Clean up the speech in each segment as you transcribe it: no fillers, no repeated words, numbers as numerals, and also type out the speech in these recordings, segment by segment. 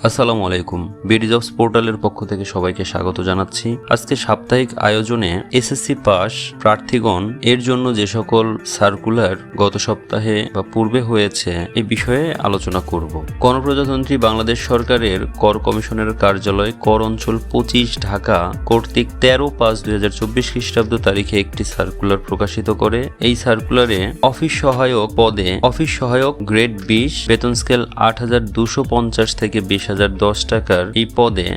আসসালামু আলাইকুম। BD jobs পোর্টালের পক্ষ থেকে সবাইকে স্বাগত জানাচ্ছি। আজকে সাপ্তাহিক আয়োজনে এসএসসি পাস প্রার্থীগণ এর জন্য যে সকল সার্কুলার গত সপ্তাহে বা পূর্বে হয়েছে এই বিষয়ে আলোচনা করব। গণপ্রজাতন্ত্রী বাংলাদেশ সরকারের কর কমিশনের কার্যালয় কর অঞ্চল 25 ঢাকা কর্তৃক 13/5/2024 খ্রিস্টাব্দ তারিখে একটি সার্কুলার প্রকাশিত করে। এই সার্কুলারে অফিস সহায়ক পদে অফিস সহায়ক গ্রেড 20 বেতন স্কেল 8,250 থেকে 20,010 টাকার এই পদে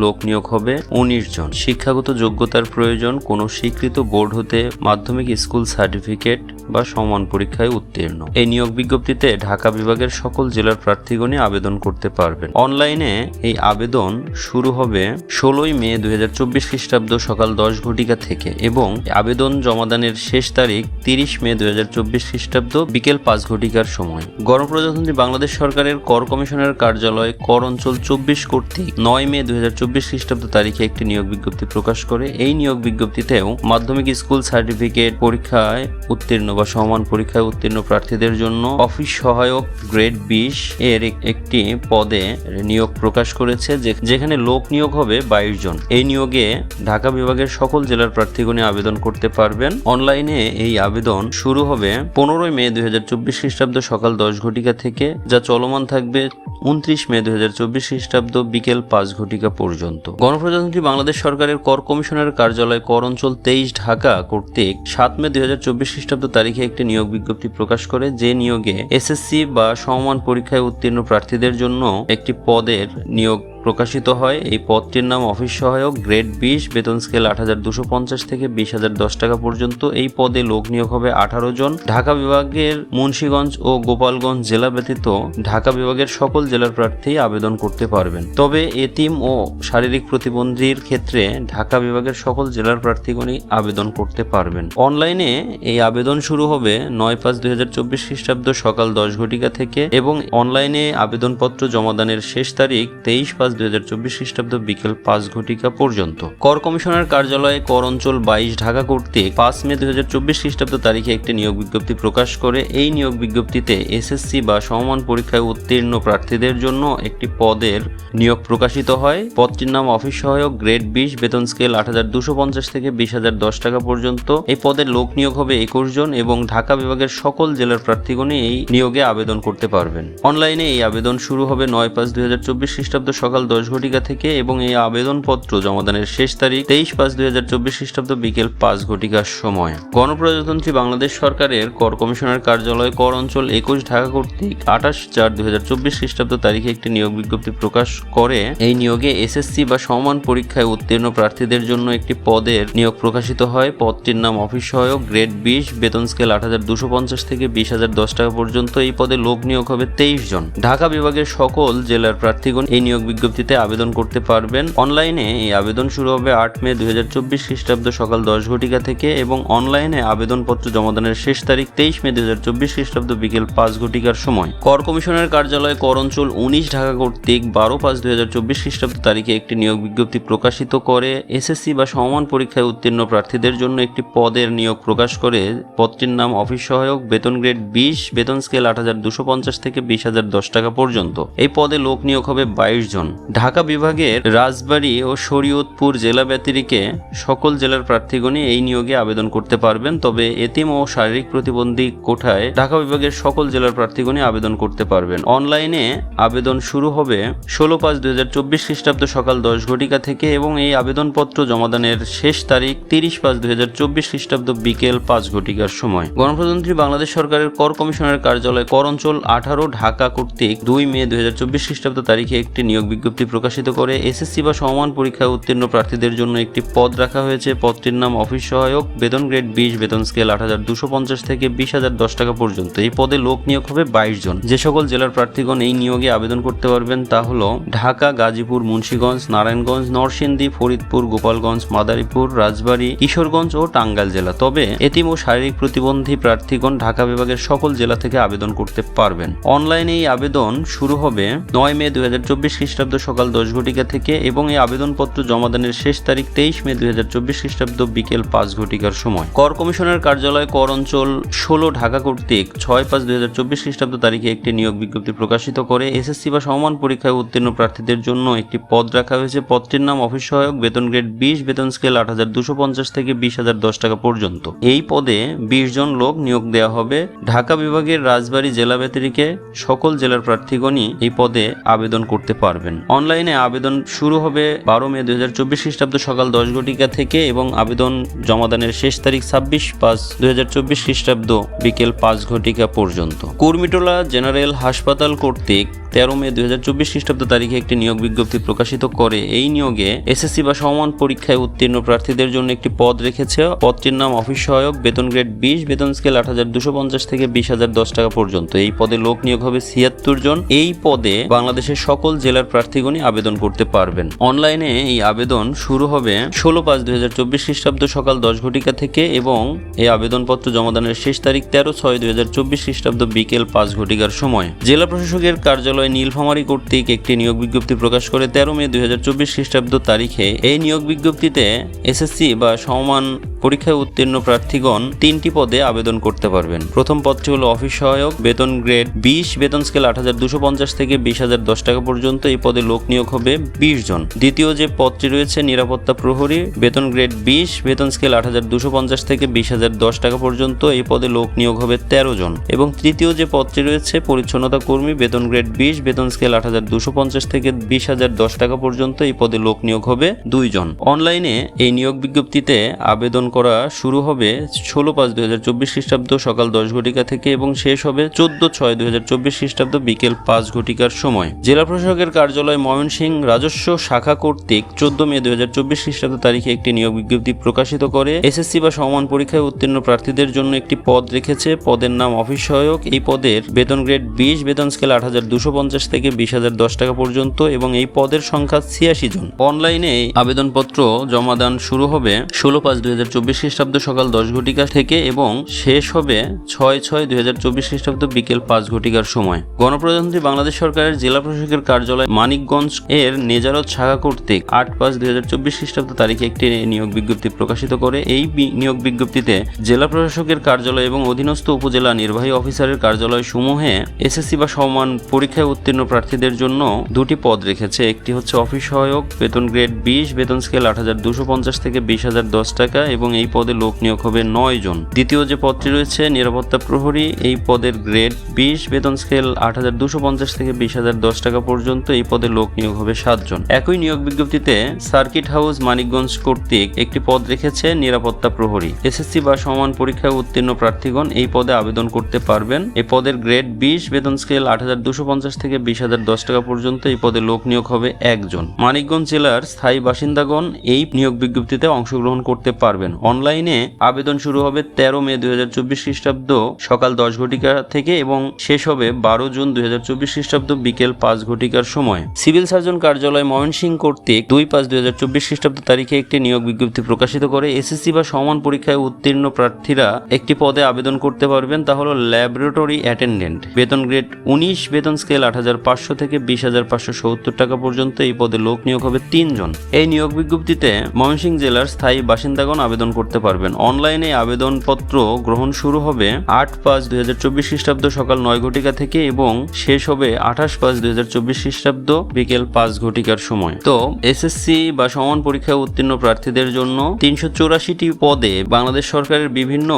লোক নিয়োগ হবে 19 জন। শিক্ষাগত যোগ্যতার প্রয়োজন কোনো স্বীকৃত বোর্ড হতে মাধ্যমিক স্কুল সার্টিফিকেট বা সমান পরীক্ষায় উত্তীর্ণ। এই নিয়োগ বিজ্ঞপ্তিতে ঢাকা বিভাগের সকল জেলার প্রার্থীগণই আবেদন করতে পারবেন। অনলাইনে এই আবেদন শুরু হবে 16 মে 2024 খ্রিস্টাব্দ সকাল 10 ঘটিকা থেকে এবং আবেদন জমাদানের শেষ তারিখ 30 মে 2024 খ্রিস্টাব্দ বিকেল 5 ঘটিকার সময়। গণপ্রজাতন্ত্রী বাংলাদেশ সরকারের কর কমিশনের কার্যালয় কর অঞ্চল 24 কর্তৃক 9 মে 2024 খ্রিস্টাব্দ তারিখে একটি নিয়োগ বিজ্ঞপ্তি প্রকাশ করে। এই নিয়োগ বিজ্ঞপ্তিতেও মাধ্যমিক স্কুল সার্টিফিকেট পরীক্ষায় উত্তীর্ণ বা সমান পরীক্ষায় উত্তীর্ণ প্রার্থীদের জন্য অফিস সহায়ক গ্রেড 20 এর একটি পদে নিয়োগ প্রকাশ করেছে, যেখানে লোক নিয়োগ হবে 22 জন। এই নিয়োগে ঢাকা বিভাগের সকল জেলার প্রার্থীগণই আবেদন করতে পারবেন। অনলাইনে এই আবেদন শুরু হবে 15 মে 2024 খ্রিস্টাব্দ সকাল 10 ঘটিকা থেকে, যা চলমান থাকবে 29 মে 2024 খ্রিস্টাব্দ বিকেল 5 ঘটিকা পর্যন্ত। গণপ্রজাতন্ত্রী বাংলাদেশ সরকারের কর কমিশনের কার্যালয় কর অঞ্চল 23 ঢাকা কর্তৃক 7 মে 2024 খ্রিস্টাব্দ তারিখে একটি নিয়োগ বিজ্ঞপ্তি প্রকাশ করে, যে নিয়োগে এসএসসি বা সমমান পরীক্ষায় উত্তীর্ণ প্রার্থীদের জন্য একটি পদের নিয়োগ প্রকাশিত হয়। এই পদটির নাম অফিস সহায়ক গ্রেড 20 বেতন স্কেল 8,250 থেকে 20,010 টাকা পর্যন্ত। এই পদে লোক নিয়োগ হবে 18 জন। ঢাকা বিভাগের মুন্সিগঞ্জ ও গোপালগঞ্জ জেলা ব্যতীত ঢাকা বিভাগের সকল জেলার প্রার্থী আবেদন করতে পারবেন। তবে এতিম ও শারীরিক প্রতিবন্ধীর ক্ষেত্রে ঢাকা বিভাগের সকল জেলার প্রার্থীগণই আবেদন করতে পারবেন। অনলাইনে এই আবেদন শুরু হবে 9/5/2024 খ্রিস্টাব্দ সকাল 10 ঘটিকা থেকে এবং অনলাইনে আবেদনপত্র জমাদানের শেষ তারিখ 23/5/2024 খ্রিস্টাব্দ বিকেল 5 ঘটিকা পর্যন্ত। কর কমিশনের কার্যালয়ে কর অঞ্চল 22 ঢাকা কর্তৃক 5 মে 2024 খ্রিস্টাব্দ তারিখে একটি নিয়োগ বিজ্ঞপ্তি প্রকাশ করে। এই নিয়োগ বিজ্ঞপ্তিতে এসএসসি বা সমমান পরীক্ষায় উত্তীর্ণ প্রার্থীদের জন্য একটি পদের নিয়োগ প্রকাশিত হয়। পদটির নাম অফিস সহায়ক গ্রেড 20 বেতন স্কেল 8,250 থেকে 20,010 টাকা পর্যন্ত। এই পদের লোক নিয়োগ হবে 21 জন এবং ঢাকা বিভাগের সকল জেলার প্রার্থীগণই এই নিয়োগে আবেদন করতে পারবেন। অনলাইনে এই আবেদন শুরু হবে 9/5/2024 খ্রিস্টাব্দ সকাল 10 ঘটিকা থেকে এবং এই আবেদনপত্র জমাদানের শেষ তারিখ 23/5/2024 খ্রিস্টাব্দ বিকেল 5 ঘটিকার সময়। গণপ্রজাতন্ত্রী বাংলাদেশ সরকারের কর কমিশনের কার্যালয় কর অঞ্চল 21 ঢাকা কর্তৃক 28/4/2024 খ্রিস্টাব্দ তারিখে একটি নিয়োগ বিজ্ঞপ্তি প্রকাশ করে। এই নিয়োগে এসএসসি বা সমান পরীক্ষায় উত্তীর্ণ প্রার্থীদের জন্য একটি পদের নিয়োগ প্রকাশিত হয়। পদটির নাম অফিস সহায়ক গ্রেড 20 বেতন স্কেল 8,250 থেকে 20,010 টাকা পর্যন্ত। এই পদে লোক নিয়োগ হবে 23 জন। ঢাকা বিভাগের সকল জেলার প্রার্থীগণ এই নিয়োগ বিজ্ঞপ্তিতে আবেদন করতে পারবেন। অনলাইনে এই আবেদন শুরু হবে 8 মে 2024 খ্রিস্টাব্দ সকাল 10 ঘটিকা থেকে এবং অনলাইনে আবেদনপত্র জমাদানের শেষ তারিখ 23 মে 2024 খ্রিস্টাব্দ বিকেল 5 ঘটিকার সময়। কর কমিশনের কার্যালয় কর অঞ্চল 19 ঢাকা কর্তৃক 12/5/2024 খ্রিস্টাব্দ তারিখে একটি নিয়োগ বিজ্ঞপ্তি প্রকাশিত করে। এসএসসি বা সমমান পরীক্ষায় উত্তীর্ণ প্রার্থীদের জন্য একটি পদের নিয়োগ প্রকাশ করে। পদটির নাম অফিস সহায়ক বেতন গ্রেড 20 বেতন স্কেল 8,250 থেকে 20,010 টাকা পর্যন্ত। এই পদে লোক নিয়োগ হবে 22 জন। ঢাকা বিভাগের রাজবাড়ী ও শরীয়তপুর জেলা ব্যতিরেকে সকল জেলার প্রার্থীগণই এই নিয়োগে আবেদন করতে পারবেন। তবে এতিম ও শারীরিক প্রতিবন্ধী কোটায় ঢাকা বিভাগের সকল জেলার প্রার্থীগণই আবেদন করতে পারবেন। অনলাইনে আবেদন শুরু হবে 16/5/2024 খ্রিস্টাব্দ সকাল 10 ঘটিকা থেকে এবং এই আবেদনপত্র জমাদানের শেষ তারিখ 30/5/2024 খ্রিস্টাব্দ বিকেল 5 ঘটিকার সময়। গণপ্রজাতন্ত্রী বাংলাদেশ সরকারের কর কমিশনের কার্যালয় কর অঞ্চল 18 ঢাকা কর্তৃক 2 মে 2024 খ্রিস্টাব্দ তারিখে একটি নিয়োগ বিজ্ঞপ্তি প্রকাশিত করে। এসএসসি বা সমান পরীক্ষায় উত্তীর্ণ প্রার্থীদের জন্য একটি পদ রাখা হয়েছে। পদটির নাম অফিস সহায়ক বেতন গ্রেড 20 বেতন স্কেল 8,250 থেকে 20,010 টাকা পর্যন্ত। এই পদে লোক নিয়োগ হবে 22 জন। যে সকল জেলার প্রার্থীগণ এই নিয়োগে আবেদন করতে পারবেন তা হলো ঢাকা, গাজীপুর, মুন্সিগঞ্জ, নারায়ণগঞ্জ, নরসিংদী, ফরিদপুর, গোপালগঞ্জ, মাদারীপুর, রাজবাড়ী, কিশোরগঞ্জ ও টাঙ্গাইল জেলা। তবে এতিম ও শারীরিক প্রতিবন্ধী প্রার্থীগণ ঢাকা বিভাগের সকল জেলা থেকে আবেদন করতে পারবেন। অনলাইনে এই আবেদন শুরু হবে 9 মে 2024 খ্রিস্টাব্দ খ্রিস্টাব্দ সকাল 10 ঘটিকা থেকে এবং এই আবেদনপত্র জমাদানের শেষ তারিখ 23 মে 2024 খ্রিস্টাব্দ বিকেল 5 ঘটিকার সময়। কর কমিশনের কার্যালয় কর অঞ্চল 16 ঢাকা কর্তৃক 6/5/2024 খ্রিস্টাব্দ তারিখে একটি নিয়োগ বিজ্ঞপ্তি প্রকাশিত করে এসএসসি বা সমমান পরীক্ষায় উত্তীর্ণ প্রার্থীদের জন্য একটি পদ রাখা হয়েছে। পদটির নাম অফিস সহায়ক, বেতন গ্রেড 20, বেতন স্কেল 8,250 থেকে 20,010 টাকা পর্যন্ত। এই পদে 20 জন লোক নিয়োগ দেওয়া হবে। ঢাকা বিভাগের রাজবাড়ী জেলা ব্যতিরেকে সকল জেলার প্রার্থীগণই এই পদে আবেদন করতে পারবেন। অনলাইনে আবেদন শুরু হবে 12 মে 2024 খ্রিস্টাব্দ সকাল 10 ঘটিকা থেকে এবং আবেদন জমাদানের শেষ তারিখ 26/5/2024 খ্রিস্টাব্দ বিকেল 5 ঘটিকা পর্যন্ত। কুর্মিটোলা জেনারেল হাসপাতাল কর্তৃক 13 মে 2024 খ্রিস্টাব্দ তারিখে একটি নিয়োগ বিজ্ঞপ্তি প্রকাশিত করে এই নিয়োগে এসএসসি বা সমমান পরীক্ষায় উত্তীর্ণ প্রার্থীদের জন্য একটি পদ রেখেছে। পদটির নাম অফিস সহায়ক, বেতন গ্রেড 20, বেতন স্কেল 8,250 থেকে 20,010 টাকা পর্যন্ত। এই পদে লোক নিয়োগ হবে 76 জন। এই পদে বাংলাদেশের সকল জেলার প্রার্থীগণই আবেদন করতে পারবেন। অনলাইনে এই আবেদন শুরু হবে 16/5/2024 খ্রিস্টাব্দ সকাল 10 ঘটিকা থেকে এবং এই আবেদনপত্র জমাদানের শেষ তারিখ 13/6/2024 খ্রিস্টাব্দ বিকেল 5 ঘটিকার সময়। জেলা প্রশাসকের কার্যালয় নীলফামারী কর্তৃক একটি নিয়োগ বিজ্ঞপ্তি প্রকাশ করে 13 মে 2024 খ্রিস্টাব্দ তারিখে। এই নিয়োগ বিজ্ঞপ্তিতে এসএসসি বা সমমান পরীক্ষায় উত্তীর্ণ প্রার্থীগণ 3টি পদে আবেদন করতে পারবেন। প্রথম পদটি হলো অফিস সহায়ক, বেতন গ্রেড 20, বেতন স্কেল 8,250 থেকে 20,010 টাকা পর্যন্ত। এই পদে লোক নিয়োগ হবে 20 জন। দ্বিতীয় যে পদটি রয়েছে নিরাপত্তা প্রহরী, বেতন গ্রেড 20, বেতন স্কেল 8,250 থেকে 20,010 টাকা পর্যন্ত। এই পদে লোক নিয়োগ হবে 13 জন। এবং তৃতীয় যে পদটি রয়েছে পরিচ্ছন্নতা কর্মী, বেতন গ্রেড 20, বেতন স্কেল 8,250 থেকে 20,010 টাকা পর্যন্ত। এই পদে লোক নিয়োগ হবে 2 জন। অনলাইনে এই নিয়োগ বিজ্ঞপ্তিতে আবেদন করা শুরু হবে 16/5/2024 খ্রিস্টাব্দ সকাল 10 ঘটিকা থেকে এবং শেষ হবে 14/6/2024 খ্রিস্টাব্দ বিকেল 5 ঘটিকার সময়। জেলা প্রশাসকের কার্যালয় ময়মনসিংহ রাজস্ব শাখা কর্তৃক 14 মে 2024 খ্রিস্টাব্দ তারিখে একটি নিয়োগ বিজ্ঞপ্তি প্রকাশিত করে এসএসসি বা সমমান পরীক্ষায় উত্তীর্ণ প্রার্থীদের জন্য একটি পদ রেখেছে। পদের নাম অফিস সহায়ক। এই পদের বেতন গ্রেড 20, বেতন স্কেল 8,250 থেকে 20,010 টাকা পর্যন্ত এবং এই পদের সংখ্যা 86 জন। অনলাইনে আবেদনপত্র জমাদান শুরু হবে 16/5/2024 খ্রিস্টাব্দ সকাল 10 ঘটিকা থেকে এবং শেষ হবে 6/6/2024 খ্রিস্টাব্দ বিকেল 5 ঘটিকার সময়। গণপ্রজাতন্ত্রী বাংলাদেশ সরকারের জেলা প্রশাসকের কার্যালয় মানিকগঞ্জ এর নেজারত শাখা কর্তৃক 8/5/2024 খ্রিস্টাব্দ তারিখে একটি নিয়োগ বিজ্ঞপ্তি প্রকাশিত করে। এই নিয়োগ বিজ্ঞপ্তিতে জেলা প্রশাসকের কার্যালয় এবং অধীনস্থ উপজেলা নির্বাহী অফিসারের কার্যালয় সমূহে এসএসসি বা সমমান পরীক্ষায় উত্তীর্ণ প্রার্থীদের জন্য 2টি পদ রেখেছে। একটি হচ্ছে অফিস সহায়ক, বেতন গ্রেড 20, বেতন স্কেল 8,250 থেকে 20,010 টাকা এবং এই পদে লোক নিয়োগ হবে 9 জন। দ্বিতীয় যে পদটি রয়েছে নিরাপত্তা প্রহরী, এই পদের গ্রেড 20, বেতন স্কেল 8,250 থেকে 20,010 টাকা পর্যন্ত। এই পদে লোক নিয়োগ হবে 7 জন। একই নিয়োগ বিজ্ঞপ্তিতে সার্কিট হাউস মানিকগঞ্জ কর্তৃক একটি পদ রেখেছে নিরাপত্তা প্রহরী। এসএসসি বা সমান পরীক্ষায় উত্তীর্ণ প্রার্থীগণ এই পদে আবেদন করতে পারবেন। এই পদের গ্রেড 20, বেতন স্কেল 8,250 থেকে 20,010 টাকা পর্যন্ত। এই পদে লোক নিয়োগ হবে 1 জন। মানিকগঞ্জ জেলার স্থায়ী বাসিন্দাগণ এই নিয়োগ বিজ্ঞপ্তিতে অংশগ্রহণ করতে পারবেন। অনলাইনে আবেদন শুরু হবে 13 মে 2024 খ্রিস্টাব্দ সকাল 10 ঘটিকা থেকে এবং শেষ হবে 12 জুন 2024 খ্রিস্টাব্দ বিকেল 5 ঘটিকার সময়। সিভিল সার্জন কার্যালয় ময়মনসিংহ কর্তৃক 2/5/2024 খ্রিস্টাব্দ তারিখে একটি নিয়োগ বিজ্ঞপ্তি প্রকাশিত করে এসএসসি বা সমান পরীক্ষায় উত্তীর্ণ প্রার্থীরা একটি পদে আবেদন করতে পারবেন। তা হলো ল্যাবরেটরি অ্যাটেন্ডেন্ট, বেতন গ্রেড 19, বেতন স্কেল 8,500 থেকে 20,570 টাকা পর্যন্ত। এই পদে লোক নিয়োগ হবে 3 জন। এই নিয়োগ বিজ্ঞপ্তিতে ময়মনসিংহ জেলার স্থায়ী বাসিন্দাগণ আবেদন করতে পারবেন। অনলাইনে আবেদনপত্র গ্রহণ শুরু হবে 8/5/2024 খ্রিস্টাব্দ সকাল 9 ঘটিকা থেকে এবং শেষ হবে 28/5/2024 খ্রিস্টাব্দ বিকেল 5 ঘটিকার সময়। তো এসএসসি বা সমান পরীক্ষায় উত্তীর্ণ প্রার্থীদের জন্য 384টি পদে বাংলাদেশ সরকারের বিভিন্ন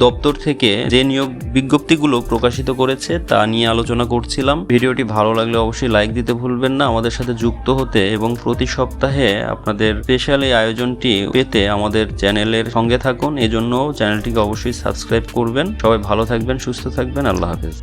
দপ্তর থেকে যে নিয়োগ বিজ্ঞপ্তিগুলো প্রকাশিত করেছে তা নিয়ে আলোচনা করছিলাম। ভিডিওটি ভালো লাগলে অবশ্যই লাইক দিতে ভুলবেন না, আমাদের সাথে যুক্ত হতে এবং প্রতি সপ্তাহে আপনাদের স্পেশাল এই আয়োজনটি পেতে আমাদের চ্যানেলের সঙ্গে থাকুন। এজন্য চ্যানেলটিকে অবশ্যই সাবস্ক্রাইব করবেন। সবাই ভালো থাকবেন, সুস্থ থাকবেন। আল্লাহ হাফেজ।